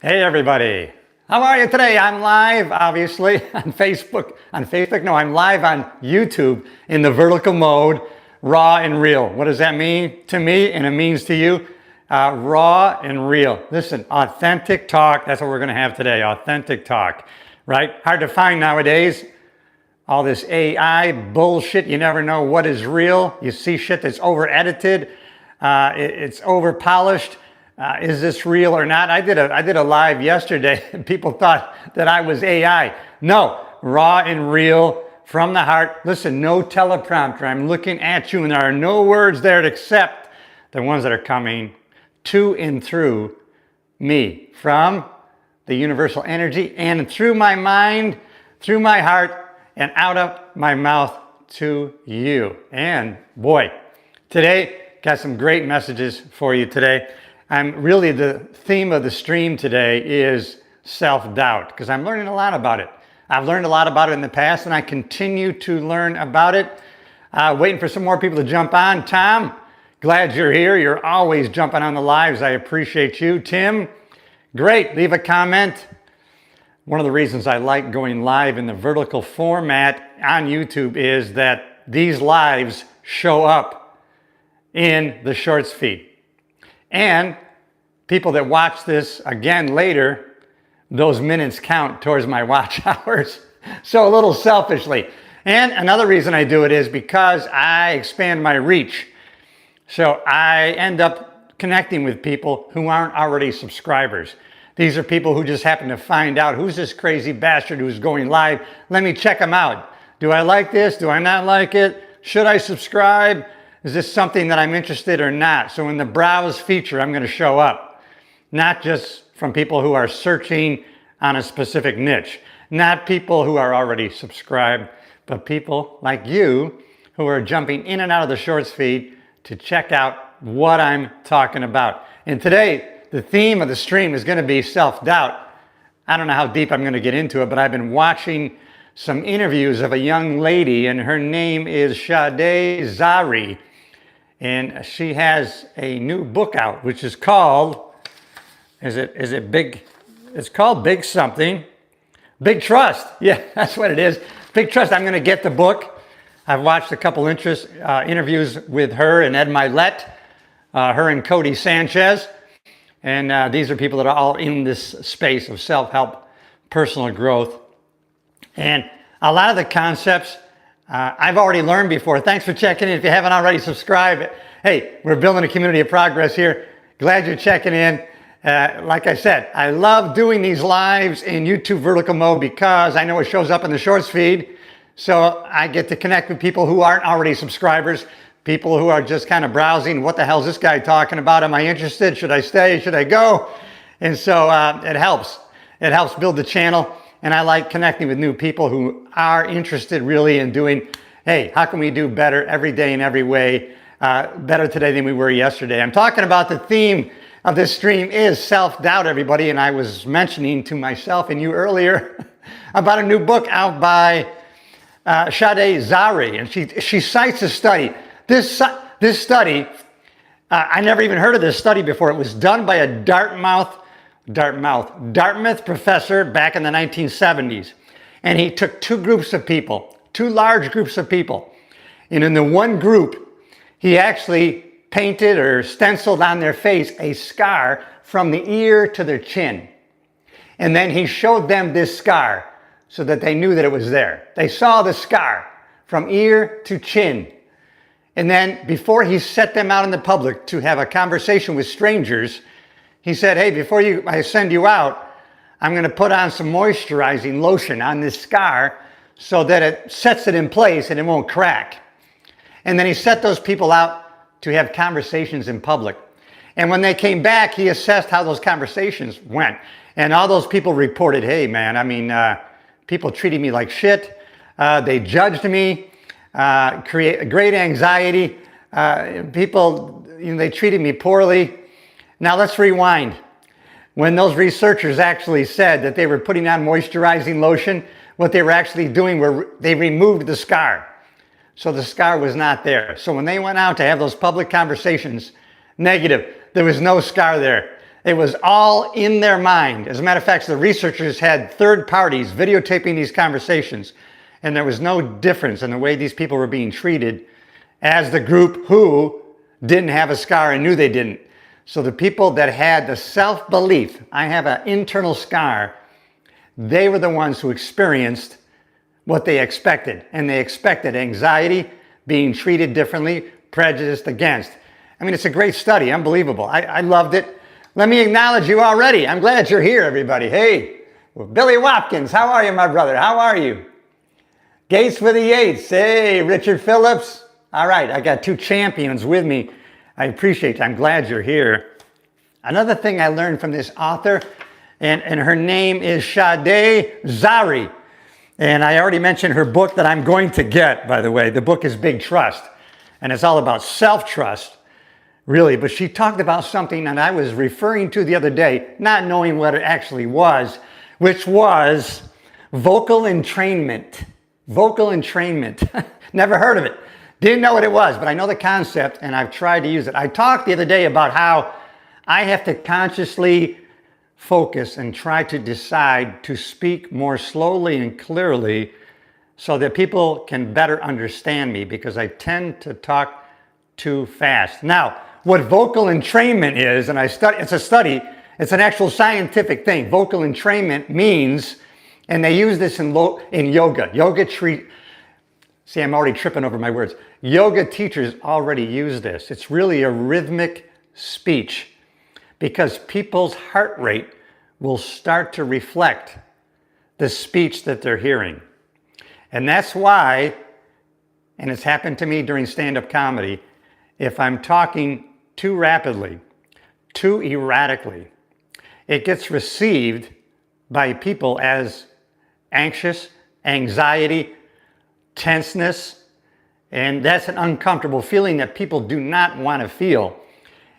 Hey everybody, how are you today? I'm live, obviously, on Facebook. No, I'm live on YouTube in the vertical mode, raw and real. What does that mean to me and it means to you? Raw and real. Listen, authentic talk, that's what we're gonna have today, authentic talk, right? Hard to find nowadays. All this AI bullshit, you never know what is real. You see shit that's over edited, it's over polished. Is this real or not? I did a live yesterday and people thought that I was AI. No, raw and real from the heart. Listen, no teleprompter. I'm looking at you and there are no words there except the ones that are coming to and through me from the universal energy and through my mind, through my heart, and out of my mouth to you. And boy, today, got some great messages for you today. Really the theme of the stream today is self-doubt because I'm learning a lot about it. I've learned a lot about it in the past and I continue to learn about it. Waiting for some more people to jump on. Tom, glad you're here. You're always jumping on the lives. I appreciate you. Tim, great. Leave a comment. One of the reasons I like going live in the vertical format on YouTube is that these lives show up in the shorts feed. And people that watch this again later, those minutes count towards my watch hours. So a little selfishly. And another reason I do it is because I expand my reach. So I end up connecting with people who aren't already subscribers. These are people who just happen to find out who's this crazy bastard who's going live. Let me check them out. Do I like this? Do I not like it? Should I subscribe? Is this something that I'm interested or not? So in the browse feature, I'm going to show up. Not just from people who are searching on a specific niche. Not people who are already subscribed, but people like you who are jumping in and out of the shorts feed to check out what I'm talking about. And today, the theme of the stream is going to be self-doubt. I don't know how deep I'm going to get into it, but I've been watching some interviews of a young lady, and her name is Yates. And she has a new book out, which is called, it's called Big Something. Big Trust. Yeah, that's what it is. Big Trust. I'm going to get the book. I've watched a couple interviews with her and Ed Milet, her and Cody Sanchez. And these are people that are all in this space of self-help, personal growth. And a lot of the concepts I've already learned before. Thanks for checking in. If you haven't already subscribed, hey, we're building a community of progress here. Glad you're checking in. Like I said, I love doing these lives in YouTube vertical mode because I know it shows up in the shorts feed. So I get to connect with people who aren't already subscribers, people who are just kind of browsing. What the hell is this guy talking about? Am I interested? Should I stay? Should I go? And so it helps. It helps build the channel. And I like connecting with new people who are interested really in doing, hey, how can we do better every day in every way, better today than we were yesterday? I'm talking about the theme of this stream is self-doubt, everybody. And I was mentioning to myself and you earlier about a new book out by Yates. And she cites a study. This study, I never even heard of this study before. It was done by a Dartmouth professor back in the 1970s. And he took two large groups of people. And in the one group, he actually painted or stenciled on their face a scar from the ear to their chin. And then he showed them this scar so that they knew that it was there. They saw the scar from ear to chin. And then before he set them out in the public to have a conversation with strangers, he said, hey, before I send you out, I'm going to put on some moisturizing lotion on this scar so that it sets it in place and it won't crack. And then he set those people out to have conversations in public. And when they came back, he assessed how those conversations went. And all those people reported, hey, man, people treated me like shit. They judged me, create great anxiety. People, they treated me poorly. Now let's rewind. When those researchers actually said that they were putting on moisturizing lotion, what they were actually doing were they removed the scar. So the scar was not there. So when they went out to have those public conversations, negative. There was no scar there. It was all in their mind. As a matter of fact, the researchers had third parties videotaping these conversations, and there was no difference in the way these people were being treated as the group who didn't have a scar and knew they didn't. So the people that had the self-belief, I have an internal scar, they were the ones who experienced what they expected. And they expected anxiety, being treated differently, prejudiced against. I mean, it's a great study, unbelievable. I loved it. Let me acknowledge you already. I'm glad you're here, everybody. Hey, Billy Watkins, how are you, my brother? How are you? Gates with the Yates. Hey, Richard Phillips. All right, I got two champions with me. I appreciate it. I'm glad you're here. Another thing I learned from this author, and her name is Sade Zari. And I already mentioned her book that I'm going to get, by the way. The book is Big Trust. And it's all about self-trust, really. But she talked about something that I was referring to the other day, not knowing what it actually was, which was vocal entrainment. Vocal entrainment. Never heard of it. Didn't know what it was, but I know the concept, and I've tried to use it. I talked the other day about how I have to consciously focus and try to decide to speak more slowly and clearly so that people can better understand me, because I tend to talk too fast. Now, what vocal entrainment is, and it's a study, it's an actual scientific thing. Vocal entrainment means, and they use this in yoga. See, I'm already tripping over my words. Yoga teachers already use this. It's really a rhythmic speech, because people's heart rate will start to reflect the speech that they're hearing. And that's why, and it's happened to me during stand-up comedy, if I'm talking too rapidly, too erratically, it gets received by people as anxious, anxiety, tenseness, and that's an uncomfortable feeling that people do not want to feel.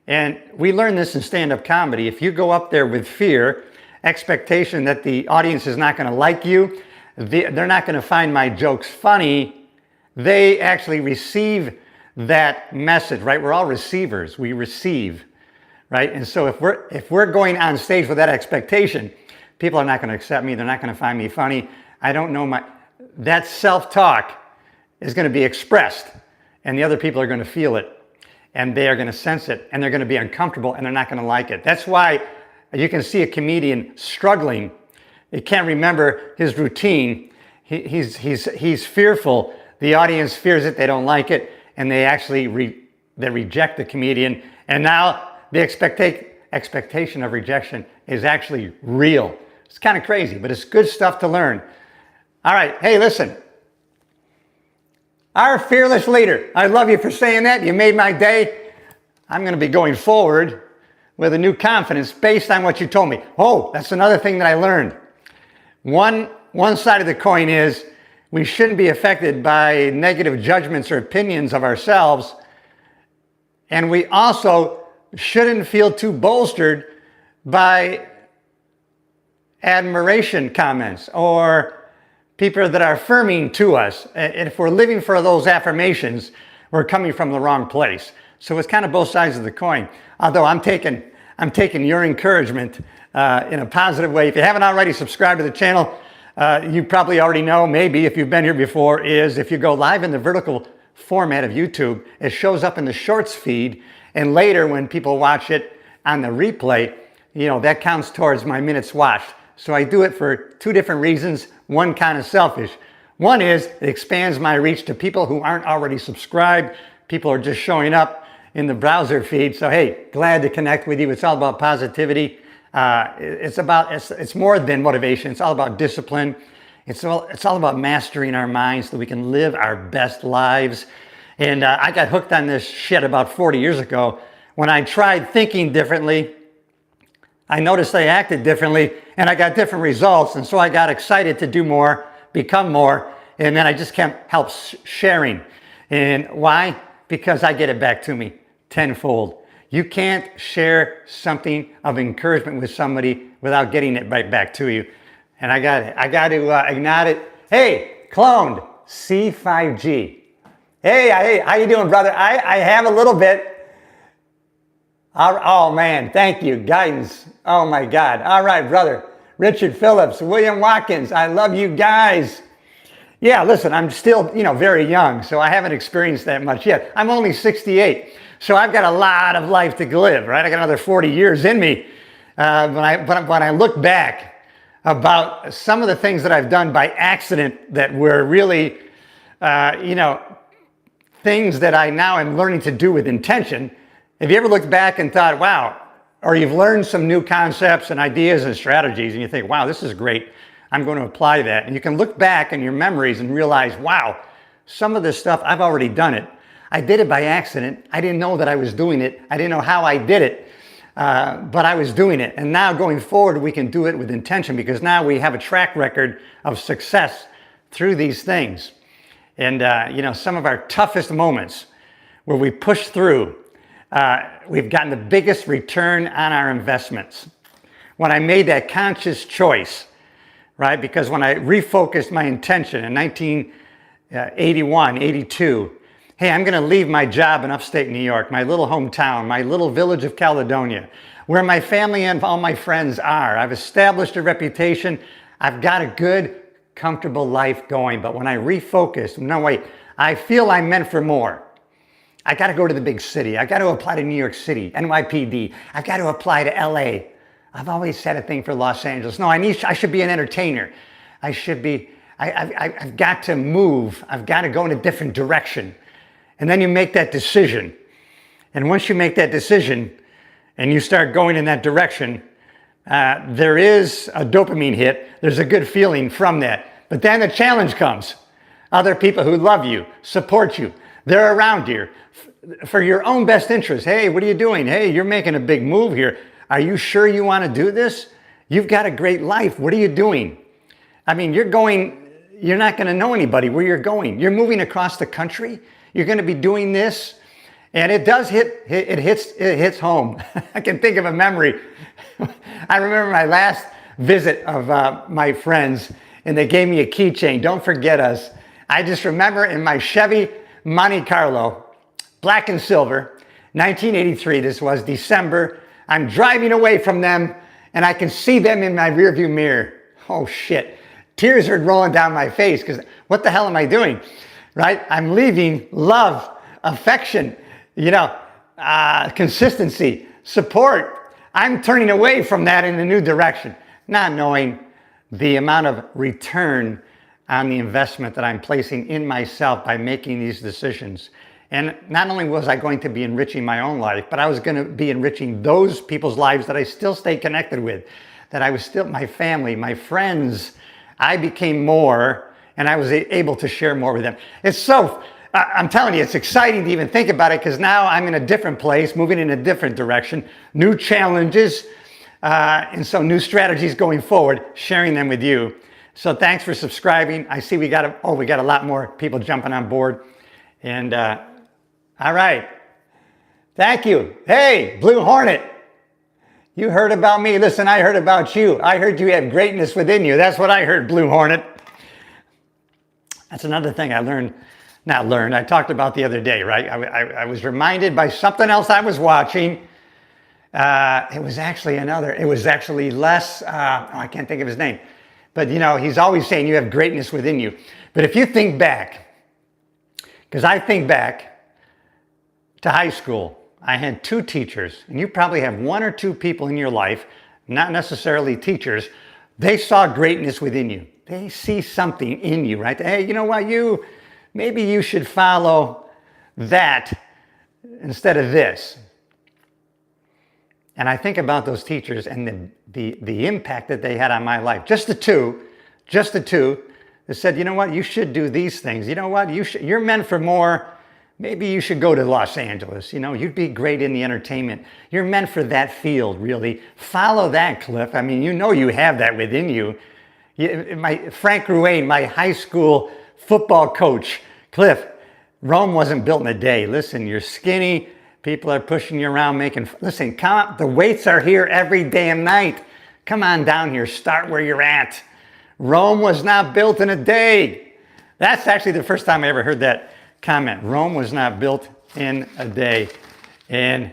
And we learn this in stand-up comedy. If you go up there with fear, expectation that the audience is not going to like you, they're not going to find my jokes funny, they actually receive that message, right? We're all receivers. We receive, right? And so if we're going on stage with that expectation, people are not going to accept me. They're not going to find me funny. I don't know that self-talk is going to be expressed, and the other people are going to feel it, and they are going to sense it, and they're going to be uncomfortable, and they're not going to like it. That's why you can see a comedian struggling. He can't remember his routine. He's fearful. The audience fears it. They don't like it, and they actually reject the comedian. And now the expectation of rejection is actually real. It's kind of crazy, but it's good stuff to learn. All right. Hey, listen. Our fearless leader. I love you for saying that. You made my day. I'm going to be going forward with a new confidence based on what you told me. Oh, that's another thing that I learned. One side of the coin is we shouldn't be affected by negative judgments or opinions of ourselves. And we also shouldn't feel too bolstered by admiration comments or people that are affirming to us. And if we're living for those affirmations, we're coming from the wrong place. So it's kind of both sides of the coin. Although I'm taking your encouragement in a positive way. If you haven't already subscribed to the channel, you probably already know, maybe if you've been here before, is if you go live in the vertical format of YouTube, it shows up in the shorts feed. And later when people watch it on the replay, that counts towards my minutes watched. So I do it for two different reasons. One kind of selfish. One is it expands my reach to people who aren't already subscribed. People are just showing up in the browser feed. So hey, glad to connect with you. It's all about positivity. It's more than motivation. It's all about discipline. It's all about mastering our minds so that we can live our best lives. And I got hooked on this shit about 40 years ago when I tried thinking differently. I noticed I acted differently and I got different results. And so I got excited to do more, become more. And then I just can't help sharing. And why? Because I get it back to me tenfold. You can't share something of encouragement with somebody without getting it right back to you. And I got to ignite it. Hey, cloned C5G. Hey, how you doing, brother? I have a little bit. Oh man, thank you. Guidance. Oh my God. All right, brother. Richard Phillips, William Watkins, I love you guys. Yeah, listen, I'm still, very young, so I haven't experienced that much yet. I'm only 68, so I've got a lot of life to live, right? I got another 40 years in me. When I look back about some of the things that I've done by accident that were really, things that I now am learning to do with intention. Have you ever looked back and thought, wow, or you've learned some new concepts and ideas and strategies and you think, wow, this is great. I'm going to apply that. And you can look back in your memories and realize, wow, some of this stuff, I've already done it. I did it by accident. I didn't know that I was doing it. I didn't know how I did it, but I was doing it. And now going forward, we can do it with intention because now we have a track record of success through these things. And, some of our toughest moments where we push through, we've gotten the biggest return on our investments. When I made that conscious choice, right? Because when I refocused my intention in 1981, 82, hey, I'm going to leave my job in upstate New York, my little hometown, my little village of Caledonia, where my family and all my friends are. I've established a reputation. I've got a good, comfortable life going. But when I refocused, no, wait, I feel I'm meant for more. I got to go to the big city. I got to apply to New York City, NYPD. I've got to apply to LA. I've always said a thing for Los Angeles. No, I should be an entertainer. I've got to move. I've got to go in a different direction. And then you make that decision. And once you make that decision and you start going in that direction, there is a dopamine hit. There's a good feeling from that. But then the challenge comes. Other people who love you, support you, they're around you for your own best interest. Hey, what are you doing? Hey, you're making a big move here. Are you sure you want to do this? You've got a great life. What are you doing? I mean, you're not going to know anybody where you're going. You're moving across the country. You're going to be doing this. And it does hits home. I can think of a memory. I remember my last visit of my friends, and they gave me a keychain. Don't forget us. I just remember in my Chevy Monte Carlo, black and silver, 1983, this was December. I'm driving away from them, and I can see them in my rearview mirror. Oh, shit. Tears are rolling down my face because what the hell am I doing, right? I'm leaving love, affection, consistency, support. I'm turning away from that in a new direction, not knowing the amount of return on the investment that I'm placing in myself by making these decisions. And not only was I going to be enriching my own life, but I was going to be enriching those people's lives that I still stay connected with, that I was still my family, my friends. I became more, and I was able to share more with them. I'm telling you, it's exciting to even think about it because now I'm in a different place, moving in a different direction, new challenges, and so new strategies going forward, sharing them with you. So thanks for subscribing. I see we got a lot more people jumping on board. And all right. Thank you. Hey, Blue Hornet. You heard about me. Listen, I heard about you. I heard you have greatness within you. That's what I heard, Blue Hornet. That's another thing I talked about the other day, right? I was reminded by something else I was watching. It was actually Les, I can't think of his name. But he's always saying you have greatness within you. But if you think back, because I think back to high school, I had two teachers, and you probably have one or two people in your life, not necessarily teachers, they saw greatness within you. They see something in you, right? Hey, you know what, maybe you should follow that instead of this. And I think about those teachers and the impact that they had on my life. Just the two that said, you know what, you should do these things. You know what, you're meant for more. Maybe you should go to Los Angeles. You'd be great in the entertainment. You're meant for that field, really. Follow that, Cliff. I mean, you have that within you. Frank Ruane, my high school football coach, Cliff, Rome wasn't built in a day. Listen, you're skinny. People are pushing you around listen, come, the weights are here every damn night. Come on down here. Start where you're at. Rome was not built in a day. That's actually the first time I ever heard that comment. Rome was not built in a day. And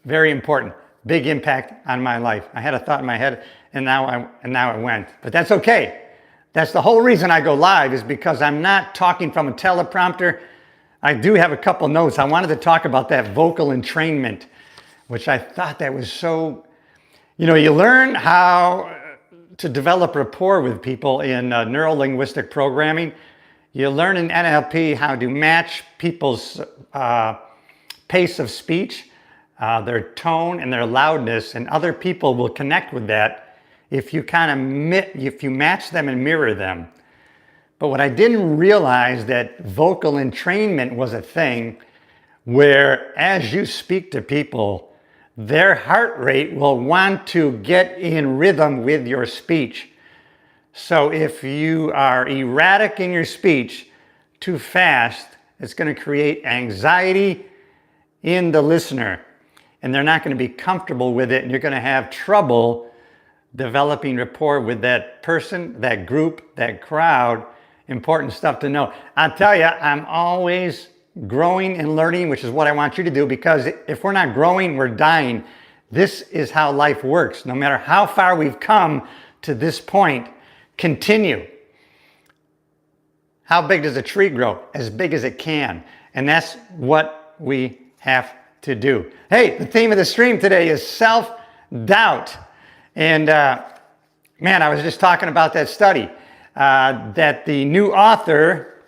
Very important. Big impact on my life. I had a thought in my head and now it went. But that's okay. That's the whole reason I go live, is because I'm not talking from a teleprompter. I do have a couple notes. I wanted to talk about that vocal entrainment, which I thought that was so, you learn how to develop rapport with people in neuro-linguistic programming. You learn in NLP how to match people's pace of speech, their tone and their loudness, and other people will connect with that if you if you match them and mirror them. But what I didn't realize, that vocal entrainment was a thing where as you speak to people, their heart rate will want to get in rhythm with your speech. So if you are erratic in your speech, too fast, it's going to create anxiety in the listener, and they're not going to be comfortable with it, and you're going to have trouble developing rapport with that person, that group, that crowd. Important stuff to know. I'll tell you, I'm always growing and learning, which is what I want you to do, because if we're not growing, we're dying. This is how life works. No matter how far we've come to this point, continue. How big does a tree grow? As big as it can. And that's what we have to do. Hey, the theme of the stream today is self-doubt. And man, I was just talking about that study that the new author,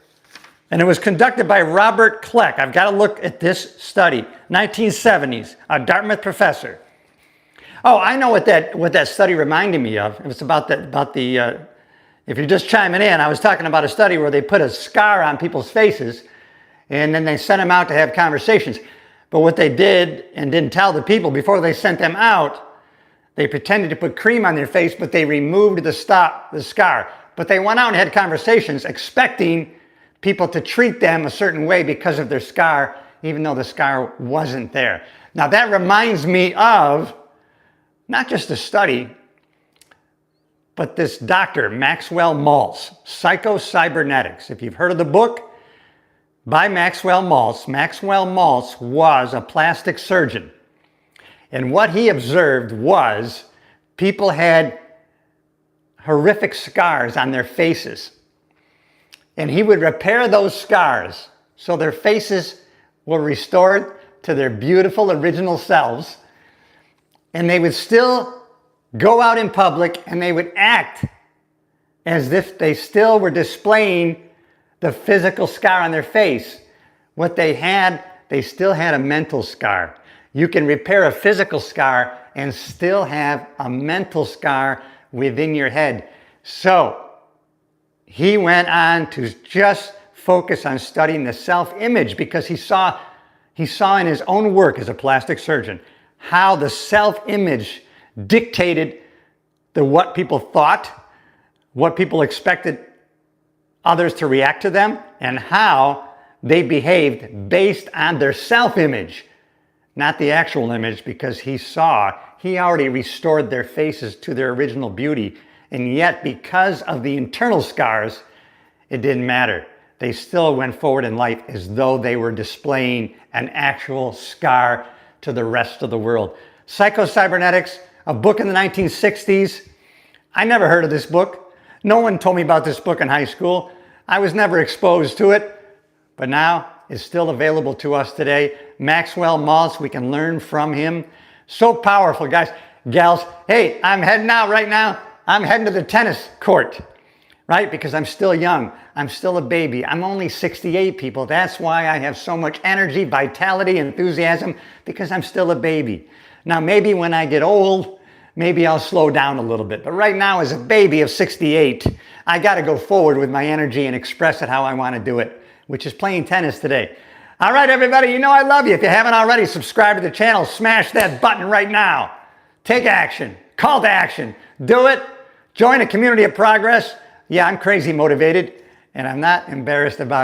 and it was conducted by Robert Kleck. I've got to look at this study, 1970s, a Dartmouth professor. Oh, I know what that study reminded me of. It was about the if you're just chiming in, I was talking about a study where they put a scar on people's faces and then they sent them out to have conversations. But what they did and didn't tell the people before they sent them out, they pretended to put cream on their face, but they removed the scar. But they went out and had conversations expecting people to treat them a certain way because of their scar, even though the scar wasn't there. Now that reminds me of not just a study, but this doctor, Maxwell Maltz, Psycho-Cybernetics. If you've heard of the book by Maxwell Maltz was a plastic surgeon. And what he observed was people had horrific scars on their faces. And he would repair those scars so their faces were restored to their beautiful original selves. And they would still go out in public and they would act as if they still were displaying the physical scar on their face. What they had, they still had a mental scar. You can repair a physical scar and still have a mental scar within your head. So he went on to just focus on studying the self-image, because he saw in his own work as a plastic surgeon how the self-image dictated what people thought, what people expected others to react to them, and how they behaved based on their self-image, not the actual image, because he already restored their faces to their original beauty. And yet, because of the internal scars, it didn't matter. They still went forward in life as though they were displaying an actual scar to the rest of the world. Psycho-Cybernetics, a book in the 1960s. I never heard of this book. No one told me about this book in high school. I was never exposed to it, but now it's still available to us today. Maxwell Maltz, we can learn from him. So powerful, guys, gals. Hey, I'm heading out right now. I'm heading to the tennis court, right? Because I'm still young. I'm still a baby. I'm only 68, people. That's why I have so much energy, vitality, enthusiasm, because I'm still a baby. Now, maybe when I get old, maybe I'll slow down a little bit. But right now, as a baby of 68, I got to go forward with my energy and express it how I want to do it, which is playing tennis today. All right, everybody, you know I love you. If you haven't already, subscribe to the channel. Smash that button right now. Take action. Call to action. Do it. Join a community of progress. Yeah, I'm crazy motivated, and I'm not embarrassed about it.